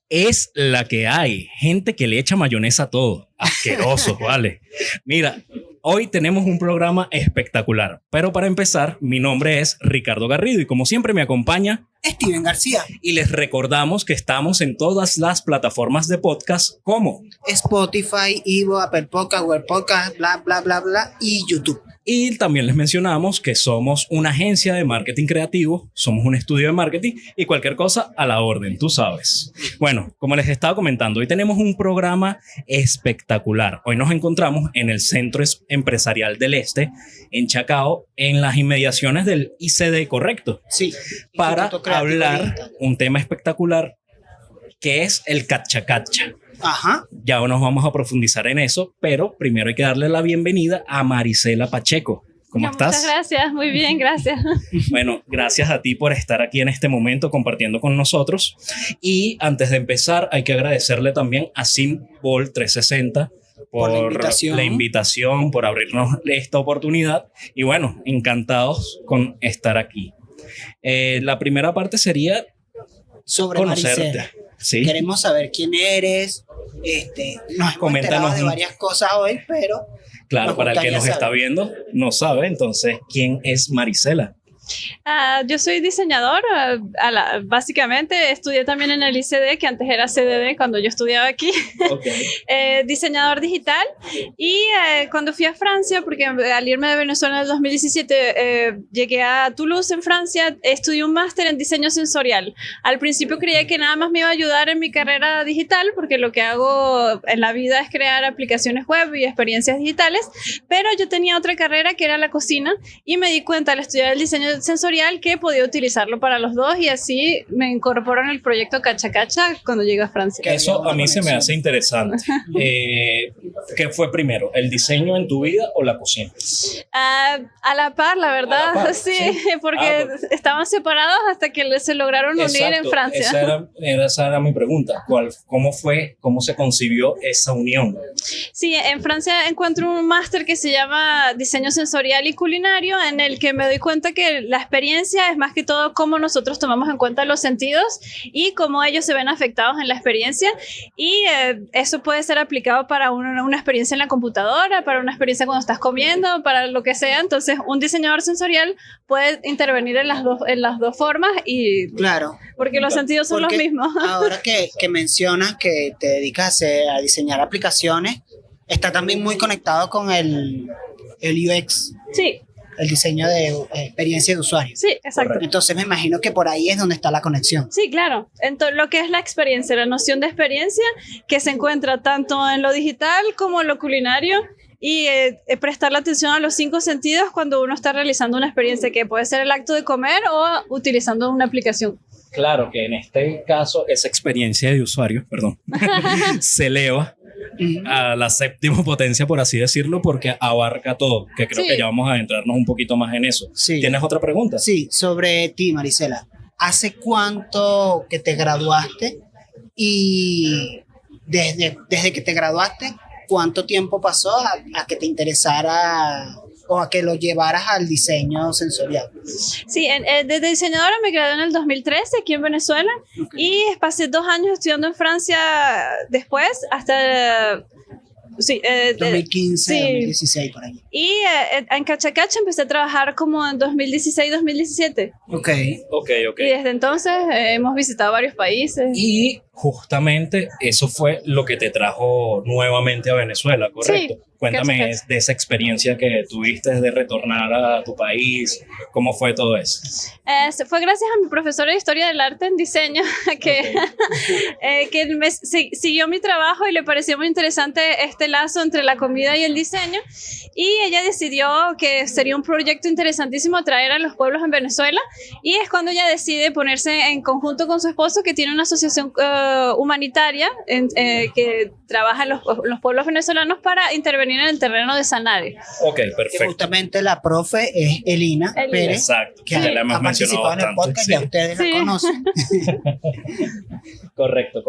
Es la que hay. Gente que le echa mayonesa a todo. Asquerosos, vale. Mira, hoy tenemos un programa espectacular. Pero para empezar, mi nombre es Ricardo Garrido y como siempre me acompaña Steven García. Y les recordamos que estamos en todas las plataformas de podcast como Spotify, Ivo, Apple Podcast, Google Podcast, bla, bla, bla, bla, y YouTube. Y también les mencionamos que somos una agencia de marketing creativo, somos un estudio de marketing y cualquier cosa a la orden, tú sabes. Bueno, como les estaba comentando, hoy tenemos un programa espectacular. Hoy nos encontramos en el Centro Empresarial del Este, en Chacao, en las inmediaciones del ICD, ¿correcto? Sí. Para hablar un tema espectacular que es el cacha-cacha. Ajá. Ya nos vamos a profundizar en eso, pero primero hay que darle la bienvenida a Marisela Pacheco. ¿Cómo estás? Muchas gracias, muy bien, gracias. Bueno, gracias a ti por estar aquí en este momento compartiendo con nosotros. Y antes de empezar, hay que agradecerle también a Symbol 360 por la invitación, por abrirnos esta oportunidad. Y bueno, encantados con estar aquí. La primera parte sería sobre conocerte. Marisela. ¿Sí? Queremos saber quién eres. Nos hemos enterado de varias cosas hoy, pero claro, para el que nos está viendo no sabe, entonces, ¿quién es Marisela? Yo soy diseñador, básicamente estudié también en el ICD, que antes era CDD cuando yo estudiaba aquí. Okay. Diseñador digital y cuando fui a Francia, porque al irme de Venezuela en el 2017 llegué a Toulouse en Francia, estudié un máster en diseño sensorial. Al principio creía que nada más me iba a ayudar en mi carrera digital, porque lo que hago en la vida es crear aplicaciones web y experiencias digitales, pero yo tenía otra carrera que era la cocina y me di cuenta al estudiar el diseño sensorial que podía utilizarlo para los dos y así me incorporó en el proyecto Cacha Cacha cuando llegué a Francia. Eso a mí se me hace interesante. ¿Qué fue primero, el diseño en tu vida o la cocina? A la par, la verdad, par, sí, porque estaban separados hasta que se lograron unir en Francia. Esa era mi pregunta. ¿Cómo se concibió esa unión? Sí, en Francia encuentro un máster que se llama Diseño Sensorial y Culinario, en el que me doy cuenta que la experiencia es más que todo cómo nosotros tomamos en cuenta los sentidos y cómo ellos se ven afectados en la experiencia, y eso puede ser aplicado para una experiencia en la computadora, para una experiencia cuando estás comiendo, para lo que sea. Entonces un diseñador sensorial puede intervenir en las dos formas, y claro, porque los sentidos son los mismos. Ahora que mencionas que te dedicas a diseñar aplicaciones, está también muy conectado con el UX. Sí. El diseño de experiencia de usuario. Sí, exacto. Entonces me imagino que por ahí es donde está la conexión. Sí, claro. Entonces, lo que es la experiencia, la noción de experiencia que se encuentra tanto en lo digital como en lo culinario, y prestarle atención a los 5 sentidos cuando uno está realizando una experiencia, que puede ser el acto de comer o utilizando una aplicación. Claro que en este caso esa experiencia de usuario, se eleva a la séptima potencia, por así decirlo, porque abarca todo, que creo que ya vamos a adentrarnos un poquito más en eso. Sí. ¿Tienes otra pregunta? Sí, sobre ti, Marisela. ¿Hace cuánto que te graduaste? Y desde que te graduaste, ¿cuánto tiempo pasó a que te interesara o a que lo llevaras al diseño sensorial? Sí, desde diseñadora me gradué en el 2013 aquí en Venezuela. Okay. Y pasé 2 años estudiando en Francia después, hasta 2015, sí. 2016 por ahí. Y en Cacha Cacha empecé a trabajar como en 2016-2017. Ok. Y desde entonces hemos visitado varios países. Y justamente eso fue lo que te trajo nuevamente a Venezuela, ¿correcto? Sí. Cuéntame de esa experiencia que tuviste de retornar a tu país. ¿Cómo fue todo eso? Fue gracias a mi profesora de Historia del Arte en Diseño que siguió mi trabajo y le pareció muy interesante este lazo entre la comida y el diseño. Y ella decidió que sería un proyecto interesantísimo traer a los pueblos en Venezuela. Y es cuando ella decide ponerse en conjunto con su esposo, que tiene una asociación humanitaria que trabaja en los pueblos venezolanos para intervenir en el terreno de Sanare. Ok, perfecto. Que justamente la profe es Elina Pérez. Exacto, que ha participado en el podcast, ya ustedes la conocen. Correcto.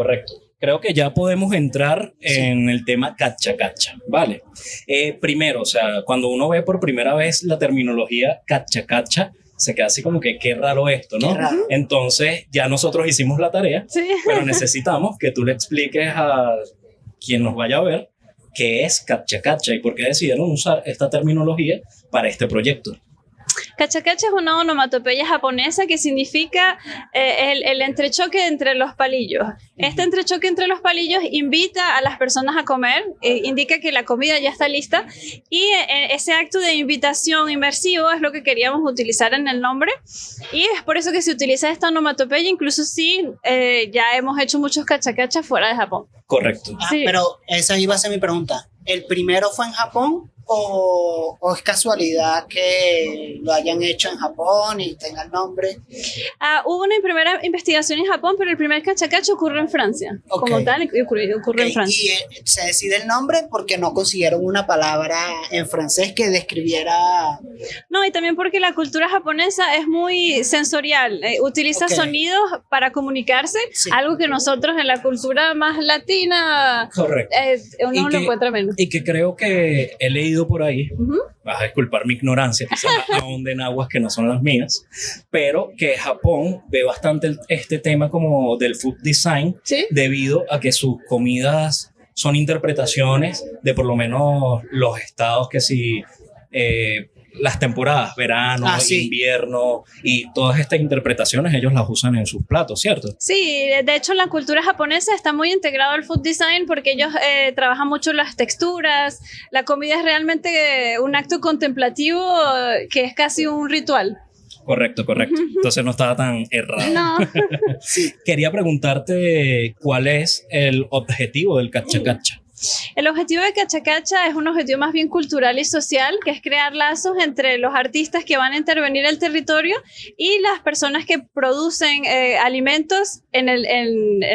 Creo que ya podemos entrar en el tema Cacha Cacha, ¿vale? Primero, o sea, cuando uno ve por primera vez la terminología Cacha Cacha, se queda así como que qué raro esto, ¿no? Qué raro. Entonces ya nosotros hicimos la tarea, Sí. pero necesitamos que tú le expliques a quien nos vaya a ver qué es Cacha Cacha y por qué decidieron usar esta terminología para este proyecto. Cacha Cacha es una onomatopeya japonesa que significa el entrechoque entre los palillos. Este entrechoque entre los palillos invita a las personas a comer, indica que la comida ya está lista y ese acto de invitación inmersivo es lo que queríamos utilizar en el nombre y es por eso que se utiliza esta onomatopeya, incluso si ya hemos hecho muchos Cacha Cacha fuera de Japón. Correcto. Sí. Pero esa iba a ser mi pregunta. ¿El primero fue en Japón o es casualidad que lo hayan hecho en Japón y tenga el nombre? Hubo una primera investigación en Japón, pero el primer Cacha Cacha ocurre en Francia. Ok. Como tal, ocurre en Francia. Y se decide el nombre porque no consiguieron una palabra en francés que describiera... No, y también porque la cultura japonesa es muy sensorial, utiliza Ok. sonidos para comunicarse, Sí. algo que nosotros en la cultura más latina Correcto. uno Y lo que- encuentra menos. Y que creo que he leído por ahí, Ujú. vas a disculpar mi ignorancia, quizás ahonden aguas que no son las mías, pero que Japón ve bastante este tema como del food design Sí. debido a que sus comidas son interpretaciones de por lo menos los estados que si las temporadas, verano, Sí. invierno y todas estas interpretaciones ellos las usan en sus platos, ¿cierto? Sí, de hecho en la cultura japonesa está muy integrado el food design porque ellos trabajan mucho las texturas, la comida es realmente un acto contemplativo que es casi un ritual. Correcto, correcto. Entonces no estaba tan errado. No. Quería preguntarte cuál es el objetivo del Cacha Cacha. El objetivo de Cacha Cacha es un objetivo más bien cultural y social, que es crear lazos entre los artistas que van a intervenir el territorio y las personas que producen alimentos en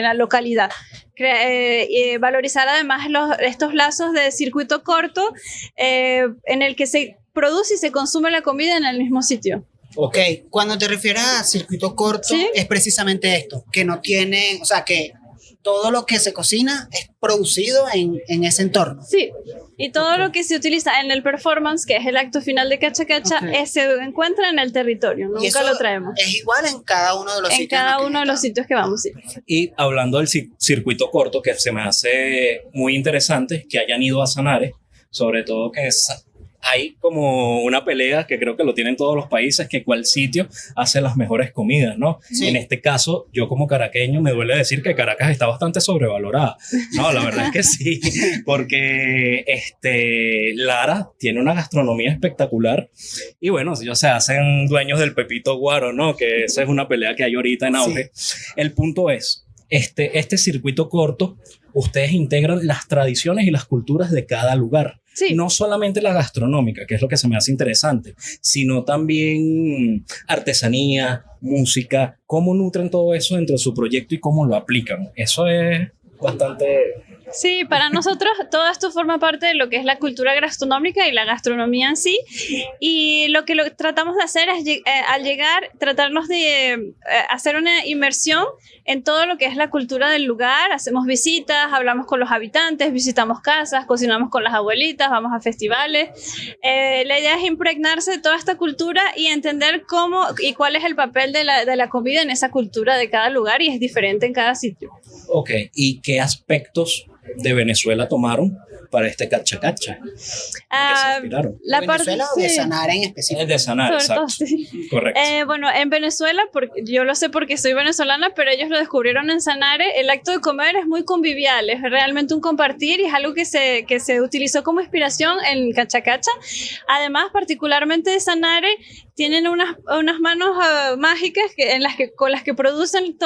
la localidad. Valorizar además estos lazos de circuito corto en el que se produce y se consume la comida en el mismo sitio. Ok, cuando te refieres a circuito corto, Sí. es precisamente esto, que no tiene, o sea, que todo lo que se cocina es producido en ese entorno. Sí, y todo Ok. lo que se utiliza en el performance, que es el acto final de Cacha Cacha, Ok. se encuentra en el territorio, Y nunca eso lo traemos. es igual en cada uno de los En sitios. cada los que uno de los están. sitios que vamos, sí. Y hablando del circuito corto, que se me hace muy interesante que hayan ido a Sanare, sobre todo que hay como una pelea que creo que lo tienen todos los países, que cuál sitio hace las mejores comidas, ¿no? Sí. En este caso, yo como caraqueño me duele decir que Caracas está bastante sobrevalorada. No, la verdad es que sí, porque Lara tiene una gastronomía espectacular y bueno, ellos se hacen dueños del Pepito Guaro, ¿no? Que esa es una pelea que hay ahorita en auge. El punto es, este circuito corto, ustedes integran las tradiciones y las culturas de cada lugar. Sí. No solamente la gastronómica, que es lo que se me hace interesante, sino también artesanía, música, cómo nutren todo eso dentro de su proyecto y cómo lo aplican. Eso es bastante... Sí, para nosotros todo esto forma parte de lo que es la cultura gastronómica y la gastronomía en sí. Y lo que tratamos de hacer es, al llegar, tratarnos de hacer una inmersión en todo lo que es la cultura del lugar. Hacemos visitas, hablamos con los habitantes, visitamos casas, cocinamos con las abuelitas, vamos a festivales. La idea es impregnarse de toda esta cultura y entender cómo y cuál es el papel de la comida en esa cultura de cada lugar y es diferente en cada sitio. Ok, ¿y qué aspectos de Venezuela tomaron para este Cacha Cacha? ¿En qué se inspiraron? La ¿De parte Venezuela o de sí. Sanare en específico? Es de Sanare, Sobre todo, exacto. sí. Correcto. Bueno, en Venezuela, yo lo sé porque soy venezolana, pero ellos lo descubrieron en Sanare. El acto de comer es muy convivial, es realmente un compartir y es algo que se utilizó como inspiración en Cacha Cacha. Además, particularmente de Sanare, tienen unas manos mágicas con las que producen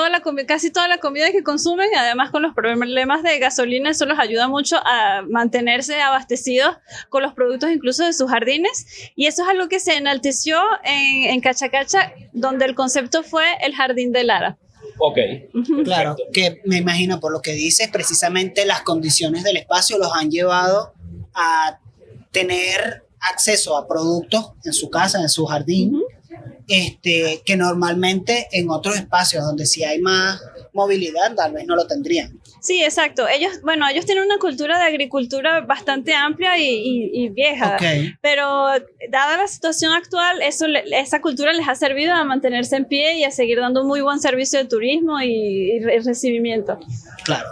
casi toda la comida que consumen. Además, con los problemas de gasolina, eso los ayuda mucho a mantenerse abastecidos con los productos incluso de sus jardines. Y eso es algo que se enalteció en Cacha Cacha, donde el concepto fue el jardín de Lara. Ok. Claro, que me imagino por lo que dices, precisamente las condiciones del espacio los han llevado a tener acceso a productos en su casa, en su jardín, que normalmente en otros espacios donde sí hay más movilidad, tal vez no lo tendrían. Sí, exacto. Ellos tienen una cultura de agricultura bastante amplia y vieja, pero dada la situación actual, esa cultura les ha servido a mantenerse en pie y a seguir dando muy buen servicio de turismo y recibimiento. Claro.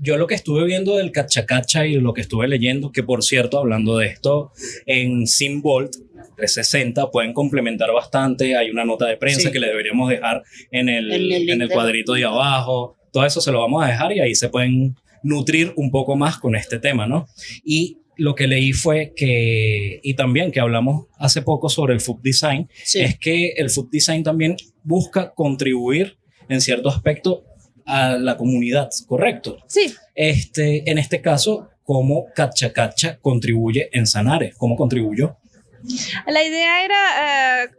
Yo lo que estuve viendo del Cacha Cacha y lo que estuve leyendo, que por cierto, hablando de esto, en Simbolt 360 pueden complementar bastante. Hay una nota de prensa que le deberíamos dejar en el cuadrito de abajo. Todo eso se lo vamos a dejar y ahí se pueden nutrir un poco más con este tema, ¿no? Y lo que leí fue que, y también que hablamos hace poco sobre el food design, es que el food design también busca contribuir en cierto aspecto a la comunidad, ¿correcto? Sí. En este caso, ¿cómo Cacha Cacha contribuye en Sanare? ¿Cómo contribuyó? La idea era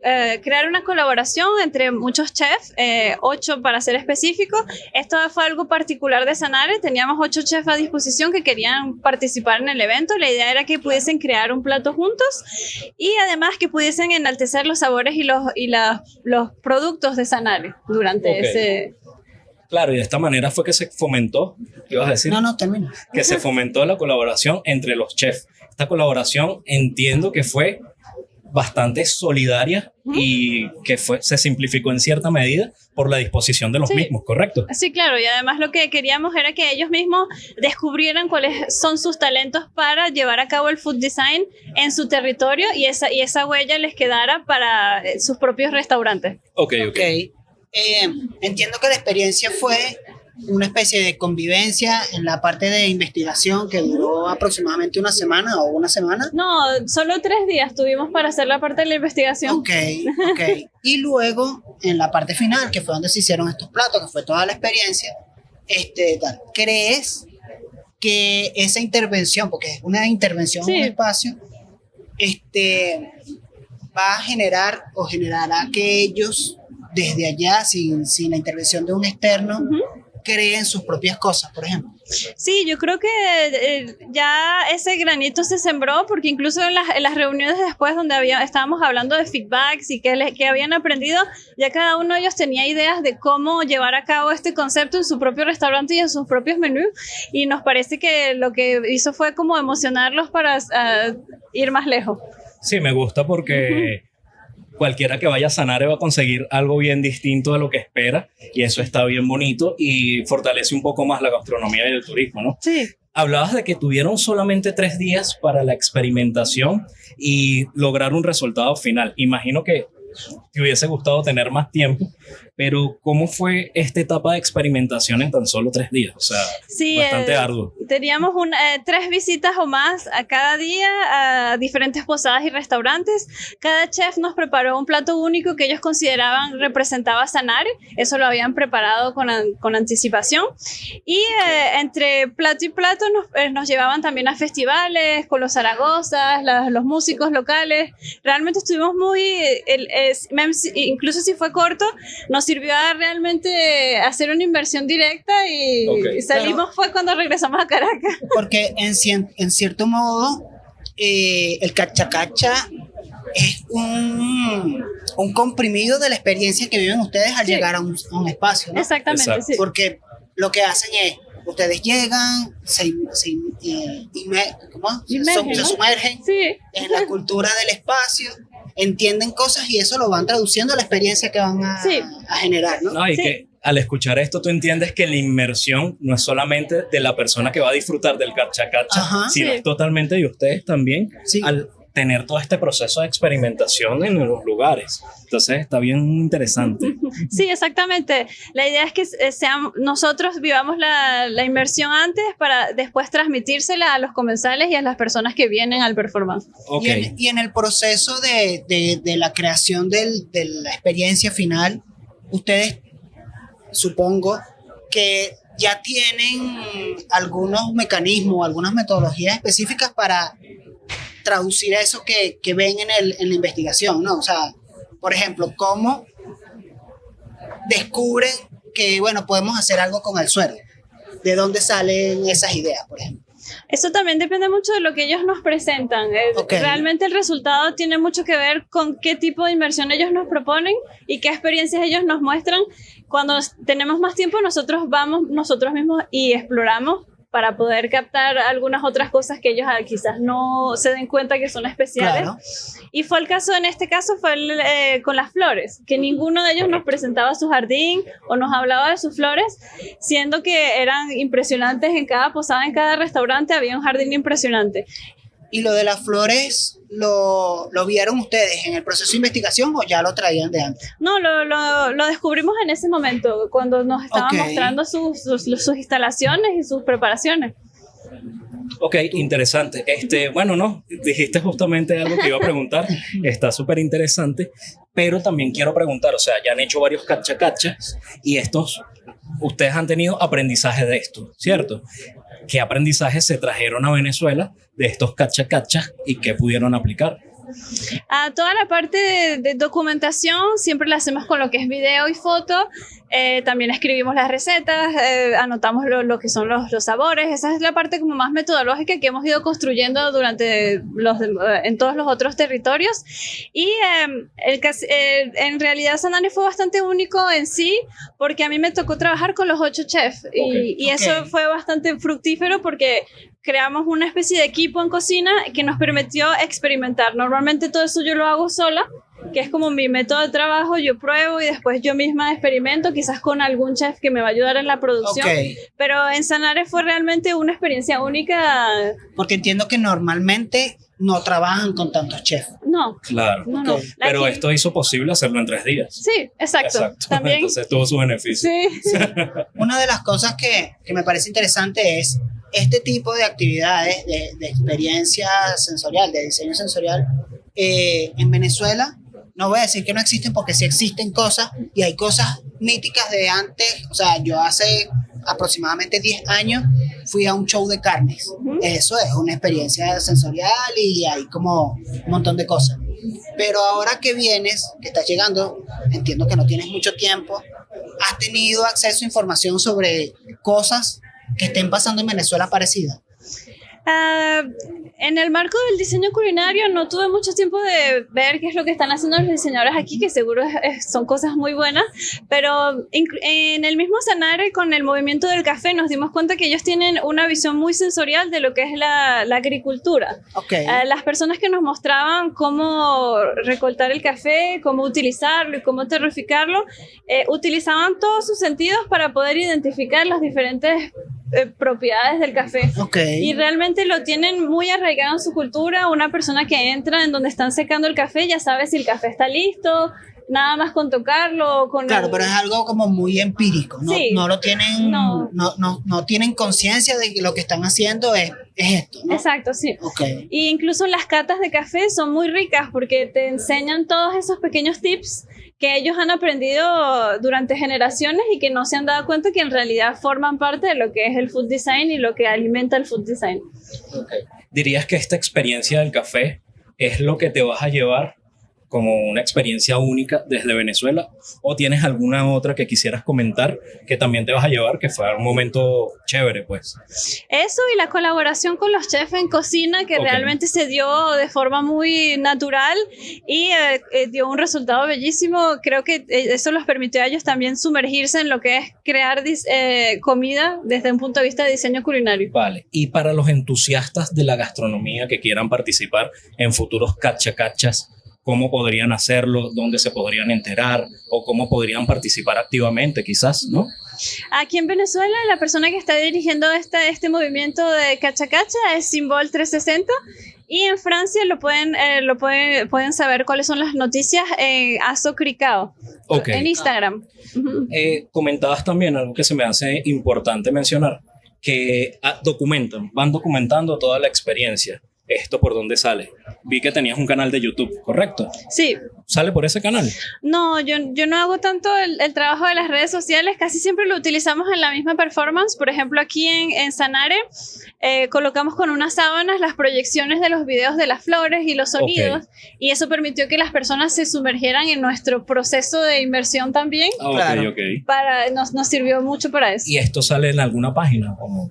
crear una colaboración entre muchos chefs, 8 para ser específico. Esto fue algo particular de Sanare. Teníamos 8 chefs a disposición que querían participar en el evento. La idea era que pudiesen crear un plato juntos y además que pudiesen enaltecer los sabores y los productos de Sanare durante ese... Claro, y de esta manera fue que se fomentó, ¿qué ibas a decir? No, termina. Que se fomentó la colaboración entre los chefs. Esta colaboración entiendo que fue bastante solidaria y que se simplificó en cierta medida por la disposición de los mismos, ¿correcto? Sí, claro, y además lo que queríamos era que ellos mismos descubrieran cuáles son sus talentos para llevar a cabo el food design en su territorio y esa huella les quedara para sus propios restaurantes. Ok. Entiendo que la experiencia fue una especie de convivencia en la parte de investigación que duró aproximadamente una semana. No, solo 3 días tuvimos para hacer la parte de la investigación. Ok. Y luego, en la parte final, que fue donde se hicieron estos platos, que fue toda la experiencia, ¿crees que esa intervención, porque es una intervención en un espacio, va a generar o generará que ellos, desde allá, sin la intervención de un externo, creen sus propias cosas, por ejemplo? Sí, yo creo que ya ese granito se sembró, porque incluso en las reuniones después donde estábamos hablando de feedbacks y que habían aprendido, ya cada uno de ellos tenía ideas de cómo llevar a cabo este concepto en su propio restaurante y en sus propios menús, y nos parece que lo que hizo fue como emocionarlos para ir más lejos. Sí, me gusta porque cualquiera que vaya a Sanare va a conseguir algo bien distinto de lo que espera, y eso está bien bonito y fortalece un poco más la gastronomía y el turismo, ¿no? Sí. Hablabas de que tuvieron solamente 3 días para la experimentación y lograr un resultado final. Imagino que te hubiese gustado tener más tiempo, pero ¿cómo fue esta etapa de experimentación en tan solo 3 días? O sea, sí, bastante arduo. Teníamos 3 visitas o más a cada día a diferentes posadas y restaurantes. Cada chef nos preparó un plato único que ellos consideraban representaba Sanare. Eso lo habían preparado con anticipación. Y entre plato y plato nos llevaban también a festivales con los zaragozas, los músicos locales. Realmente estuvimos incluso si fue corto, nos sirvió a realmente hacer una inversión directa y salimos, fue cuando regresamos a Caracas. Porque en cierto modo el Cacha Cacha es un comprimido de la experiencia que viven ustedes al llegar a un espacio, ¿no? Exactamente. Exacto. Sí. Porque lo que hacen es, ustedes llegan, se sumergen en la cultura del espacio, entienden cosas y eso lo van traduciendo a la experiencia que van a generar, ¿no? No, y que al escuchar esto tú entiendes que la inmersión no es solamente de la persona que va a disfrutar del Cacha Cacha, sino es totalmente de ustedes también al tener todo este proceso de experimentación en los lugares. Entonces está bien interesante. Sí, exactamente. La idea es que nosotros vivamos la inmersión antes para después transmitírsela a los comensales y a las personas que vienen al performance. Okay. Y en el proceso de la creación de la experiencia final, ustedes supongo que ya tienen algunos mecanismos, algunas metodologías específicas para traducir eso que ven en la investigación, ¿no? O sea, por ejemplo, ¿cómo descubren que, bueno, podemos hacer algo con el suero? ¿De dónde salen esas ideas, por ejemplo? Eso también depende mucho de lo que ellos nos presentan. Okay. Realmente el resultado tiene mucho que ver con qué tipo de inversión ellos nos proponen y qué experiencias ellos nos muestran. Cuando tenemos más tiempo, nosotros vamos nosotros mismos y exploramos para poder captar algunas otras cosas que ellos quizás no se den cuenta que son especiales. Claro. Y fue el caso, en este caso fue con las flores, que ninguno de ellos nos presentaba su jardín o nos hablaba de sus flores, siendo que eran impresionantes en cada posada, en cada restaurante había un jardín impresionante. ¿Y lo de las flores lo vieron ustedes en el proceso de investigación o ya lo traían de antes? No, lo descubrimos en ese momento, cuando nos estaban mostrando sus instalaciones y sus preparaciones. Ok, interesante. Bueno, no, dijiste justamente algo que iba a preguntar. Está súper interesante, pero también quiero preguntar, o sea, ya han hecho varios cacha-cachas y ustedes han tenido aprendizaje de esto, ¿cierto? ¿Qué aprendizajes se trajeron a Venezuela de estos cacha-cachas y qué pudieron aplicar? Toda la parte de documentación siempre la hacemos con lo que es video y foto. También escribimos las recetas, anotamos lo que son los sabores. Esa es la parte como más metodológica que hemos ido construyendo en todos los otros territorios. Y en realidad Sanare fue bastante único en sí, porque a mí me tocó trabajar con los 8 chefs y eso fue bastante fructífero porque creamos una especie de equipo en cocina que nos permitió experimentar. Normalmente todo eso yo lo hago sola, que es como mi método de trabajo, yo pruebo y después yo misma experimento, quizás con algún chef que me va a ayudar en la producción. Pero en Sanare fue realmente una experiencia única. Porque entiendo que normalmente no trabajan con tantos chefs. No. Claro. No. Pero esto hizo posible hacerlo en 3 días. Sí, exacto. También. Entonces tuvo su beneficio. Sí. Una de las cosas que me parece interesante es este tipo de actividades de experiencia sensorial, de diseño sensorial. En Venezuela, no voy a decir que no existen porque sí existen cosas y hay cosas míticas de antes. O sea, yo hace aproximadamente 10 años fui a un show de carnes. Eso es una experiencia sensorial y hay como un montón de cosas. Pero ahora que vienes, que estás llegando, entiendo que no tienes mucho tiempo, ¿has tenido acceso a información sobre cosas que estén pasando en Venezuela parecidas? En el marco del diseño culinario no tuve mucho tiempo de ver qué es lo que están haciendo los diseñadores aquí, que seguro son cosas muy buenas, pero en el mismo Sanare, con el movimiento del café, nos dimos cuenta que ellos tienen una visión muy sensorial de lo que es la agricultura. Las personas que nos mostraban cómo recoltar el café, cómo utilizarlo y cómo terrificarlo, utilizaban todos sus sentidos para poder identificar las diferentes propiedades del café. Y realmente lo tienen muy arraigado en su cultura. Una persona que entra en donde están secando el café ya sabe si el café está listo, nada más con tocarlo. Claro, pero es algo como muy empírico, ¿no? Sí. No lo tienen, no tienen conciencia de que lo que están haciendo es esto, ¿no? Exacto, sí. Y incluso las catas de café son muy ricas porque te enseñan todos esos pequeños tips que ellos han aprendido durante generaciones y que no se han dado cuenta que en realidad forman parte de lo que es el food design y lo que alimenta el food design. ¿Dirías que esta experiencia del café es lo que te vas a llevar como una experiencia única desde Venezuela? ¿O tienes alguna otra que quisieras comentar que también te vas a llevar, que fue un momento chévere, pues? Eso y la colaboración con los chefs en cocina, que realmente se dio de forma muy natural y dio un resultado bellísimo. Creo que eso los permitió a ellos también sumergirse en lo que es crear comida desde un punto de vista de diseño culinario. Vale, y para los entusiastas de la gastronomía que quieran participar en futuros cacha-cachas, ¿cómo podrían hacerlo? ¿Dónde se podrían enterar? ¿O cómo podrían participar activamente, quizás, no? Aquí en Venezuela, la persona que está dirigiendo este movimiento de cacha-cacha es Symbol 360. Y en Francia pueden saber cuáles son las noticias en Aso Cricao, en Instagram. Comentabas también algo que se me hace importante mencionar, que van documentando toda la experiencia. ¿Esto por dónde sale? Vi que tenías un canal de YouTube, ¿correcto? Sí. ¿Sale por ese canal? No, yo no hago tanto el trabajo de las redes sociales, casi siempre lo utilizamos en la misma performance. Por ejemplo, aquí en Sanare colocamos con unas sábanas las proyecciones de los videos de las flores y los sonidos, y eso permitió que las personas se sumergieran en nuestro proceso de inmersión también. Claro. Nos sirvió mucho para eso. ¿Y esto sale en alguna página? ¿Cómo?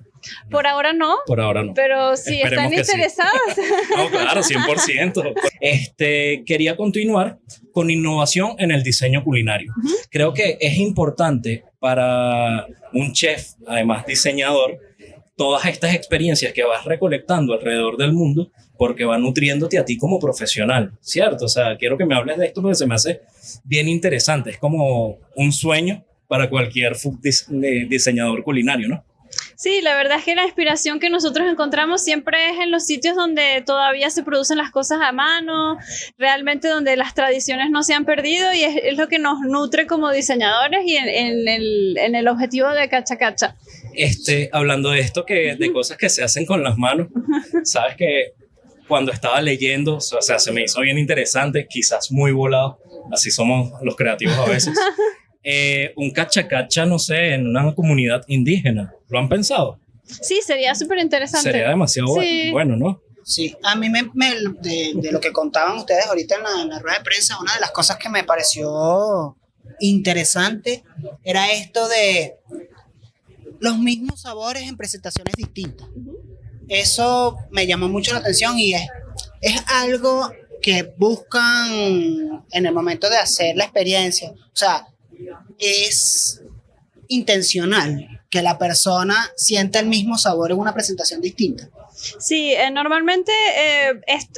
Por ahora no. Por ahora no. Pero si Esperemos están interesadas. Sí. No, claro, 100%. Quería continuar con innovación en el diseño culinario. Creo que es importante para un chef, además diseñador, todas estas experiencias que vas recolectando alrededor del mundo, porque va nutriéndote a ti como profesional, ¿cierto? O sea, quiero que me hables de esto porque se me hace bien interesante. Es como un sueño para cualquier diseñador culinario, ¿no? Sí, la verdad es que la inspiración que nosotros encontramos siempre es en los sitios donde todavía se producen las cosas a mano, realmente donde las tradiciones no se han perdido, y es lo que nos nutre como diseñadores y en el objetivo de Cacha Cacha. Hablando de esto, de cosas que se hacen con las manos, sabes que cuando estaba leyendo, o sea, se me hizo bien interesante, quizás muy volado, así somos los creativos a veces. Un cacha cacha, no sé, en una comunidad indígena. ¿Lo han pensado? Sí, sería súper interesante. Sería demasiado bueno, ¿no? Sí, a mí de lo que contaban ustedes ahorita en la rueda de prensa, una de las cosas que me pareció interesante era esto de los mismos sabores en presentaciones distintas. Eso me llamó mucho la atención y es algo que buscan en el momento de hacer la experiencia. O sea, es intencional que la persona sienta el mismo sabor en una presentación distinta. Sí, normalmente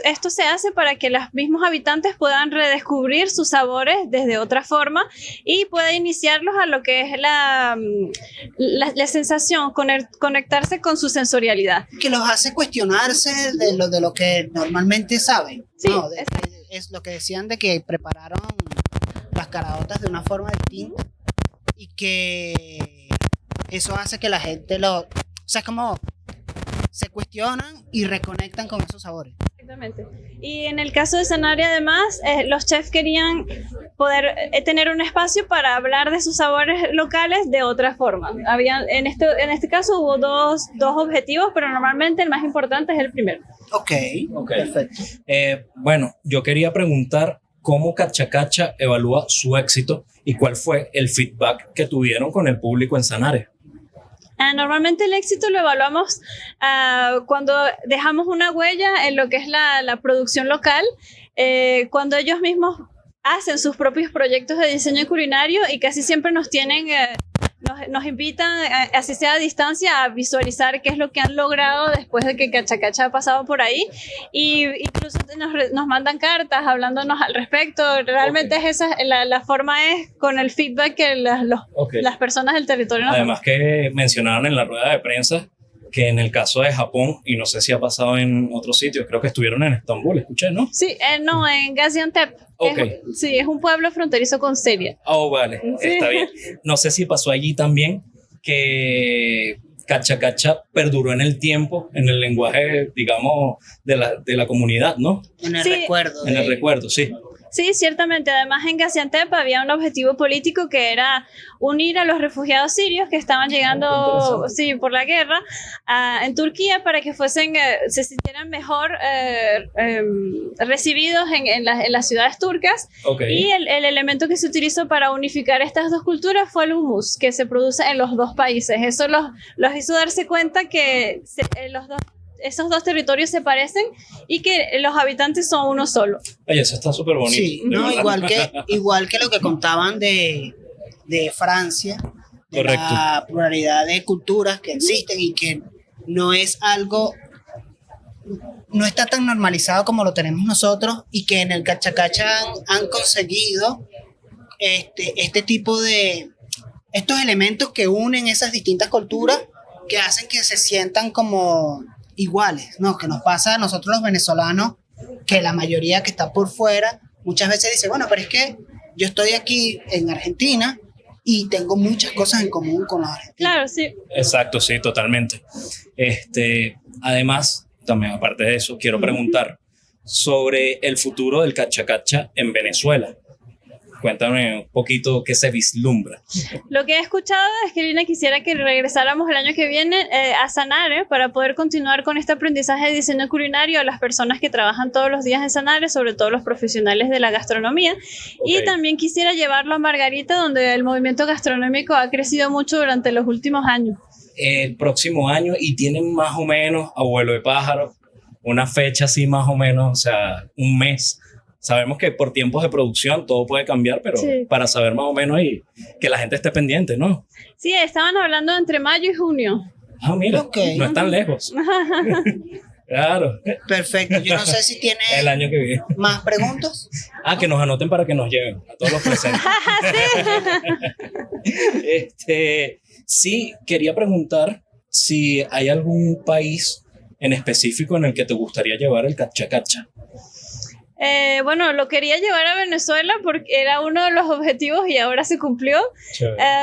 esto se hace para que los mismos habitantes puedan redescubrir sus sabores desde otra forma y pueda iniciarlos a lo que es la sensación, conectarse con su sensorialidad. Que los hace cuestionarse de lo que normalmente saben. Sí, ¿no? Es lo que decían de que prepararon las caraotas de una forma distinta y que eso hace que la gente o sea, es como se cuestionan y reconectan con esos sabores. Exactamente. Y en el caso de Sanare, además, los chefs querían poder tener un espacio para hablar de sus sabores locales de otra forma. En este caso hubo dos objetivos, pero normalmente el más importante es el primero. Ok, perfecto. Bueno, yo quería preguntar cómo Cacha Cacha evalúa su éxito y cuál fue el feedback que tuvieron con el público en Sanare. Normalmente el éxito lo evaluamos cuando dejamos una huella en lo que es la producción local, cuando ellos mismos hacen sus propios proyectos de diseño culinario y casi siempre nos tienen... Nos invitan, así sea a distancia, a visualizar qué es lo que han logrado después de que Cacha Cacha ha pasado por ahí, y incluso nos mandan cartas hablándonos al respecto. Realmente es la forma es con el feedback que las personas del territorio nos Además que mencionaron en la rueda de prensa que en el caso de Japón, y no sé si ha pasado en otros sitios, creo que estuvieron en Estambul, escuché, ¿no? Sí, no, en Gaziantep. Okay. Sí, es un pueblo fronterizo con Siria. Oh, vale, sí. Está bien. No sé si pasó allí también que Cacha Cacha perduró en el tiempo, en el lenguaje, digamos, de la comunidad, ¿no? En el recuerdo. En el recuerdo, sí. Sí, ciertamente. Además, en Gaziantep había un objetivo político que era unir a los refugiados sirios que estaban llegando por la guerra en Turquía para que se sintieran mejor recibidos en las ciudades turcas. Okay. Y el elemento que se utilizó para unificar estas dos culturas fue el hummus, que se produce en los dos países. Eso los hizo darse cuenta que esos dos territorios se parecen y que los habitantes son uno solo. Oye, eso está súper bonito. Sí, no, igual que lo que contaban de Francia, de Correcto. La pluralidad de culturas que existen y que no está tan normalizado como lo tenemos nosotros, y que en el Cacha Cacha han conseguido este tipo de estos elementos que unen esas distintas culturas, que hacen que se sientan como iguales, ¿no? Que nos pasa a nosotros los venezolanos, que la mayoría que está por fuera muchas veces dice, bueno, pero es que yo estoy aquí en Argentina y tengo muchas cosas en común con los argentinos. Claro, sí. Exacto, sí, totalmente. Además, también aparte de eso, quiero preguntar sobre el futuro del Cacha Cacha en Venezuela. Cuéntame un poquito qué se vislumbra. Lo que he escuchado es que Lina quisiera que regresáramos el año que viene a Sanare para poder continuar con este aprendizaje de diseño culinario a las personas que trabajan todos los días en Sanare, sobre todo los profesionales de la gastronomía. Okay. Y también quisiera llevarlo a Margarita, donde el movimiento gastronómico ha crecido mucho durante los últimos años. el próximo año y tienen más o menos, a vuelo de pájaro, una fecha así más o menos, o sea, un mes. Sabemos que por tiempos de producción todo puede cambiar, pero Sí. para saber más o menos y que la gente esté pendiente, ¿no? Sí, estaban hablando entre mayo y junio. Ah, mira, Ok. no es tan lejos. Claro, Perfecto. Yo no sé si tiene el año que viene. más preguntas. Ah, que nos anoten para que nos lleven a todos los presentes. Sí, quería preguntar si hay algún país en específico en el que te gustaría llevar el cachacacha. Bueno, lo quería llevar a Venezuela porque era uno de los objetivos y ahora se cumplió.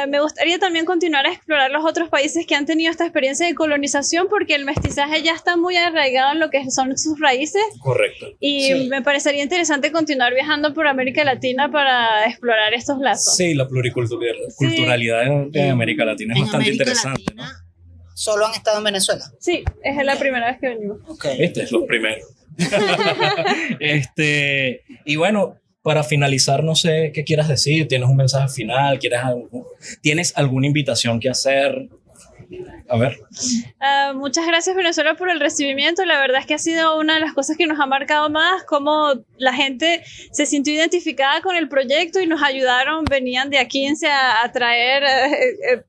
Me gustaría también continuar a explorar los otros países que han tenido esta experiencia de colonización porque el mestizaje ya está muy arraigado en lo que son sus raíces Correcto. y Sí. me parecería interesante continuar viajando por América Latina para explorar estos lazos. Sí, la pluriculturalidad de América Latina es En bastante América interesante, Latina, ¿solo han estado en Venezuela? Sí, es la primera vez que venimos. Ok. ¿no? Este es lo primero. Y bueno, para finalizar, no sé qué quieras decir. ¿Tienes un mensaje final? ¿Tienes alguna invitación que hacer? A ver. Muchas gracias Venezuela por el recibimiento. La verdad es que ha sido una de las cosas que nos ha marcado más, cómo la gente se sintió identificada con el proyecto y nos ayudaron, venían de a 15 a traer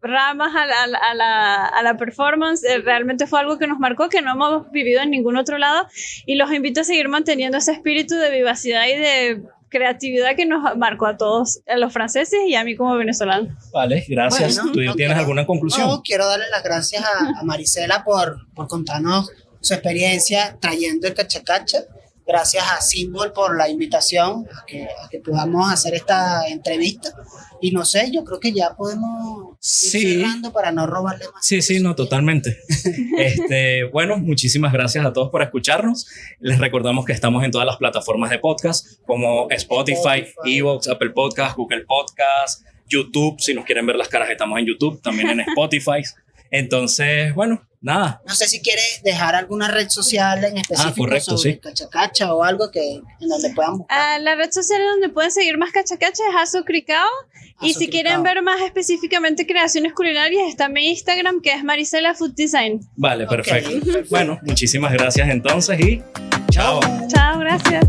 ramas a la performance. Realmente fue algo que nos marcó, que no hemos vivido en ningún otro lado y los invito a seguir manteniendo ese espíritu de vivacidad y de creatividad que nos marcó a todos, a los franceses y a mí como venezolano. Vale, gracias. Bueno, ¿Tú no tienes quiero- alguna conclusión? No, quiero darle las gracias a Marisela por contarnos su experiencia trayendo el cachacacha. Gracias a Symbol por la invitación a que podamos hacer esta entrevista. Y no sé, yo creo que ya podemos ir Sí. cerrando para no robarle más. Sí, no, totalmente. Bueno, muchísimas gracias a todos por escucharnos. Les recordamos que estamos en todas las plataformas de podcast como Spotify, Evox, Apple Podcast, Google Podcast, YouTube. Si nos quieren ver las caras, estamos en YouTube, también en Spotify. Entonces, bueno, nada. No sé si quieres dejar alguna red social en específico correcto, sobre sí. cachacacha o algo en donde puedan buscar. La red social donde pueden seguir más cachacacha es Azucricao. Y si quieren ver más específicamente creaciones culinarias, está mi Instagram que es Marisela Food Design. Vale, Ok, perfecto. perfecto. Bueno, muchísimas gracias entonces y chao. Chao, gracias.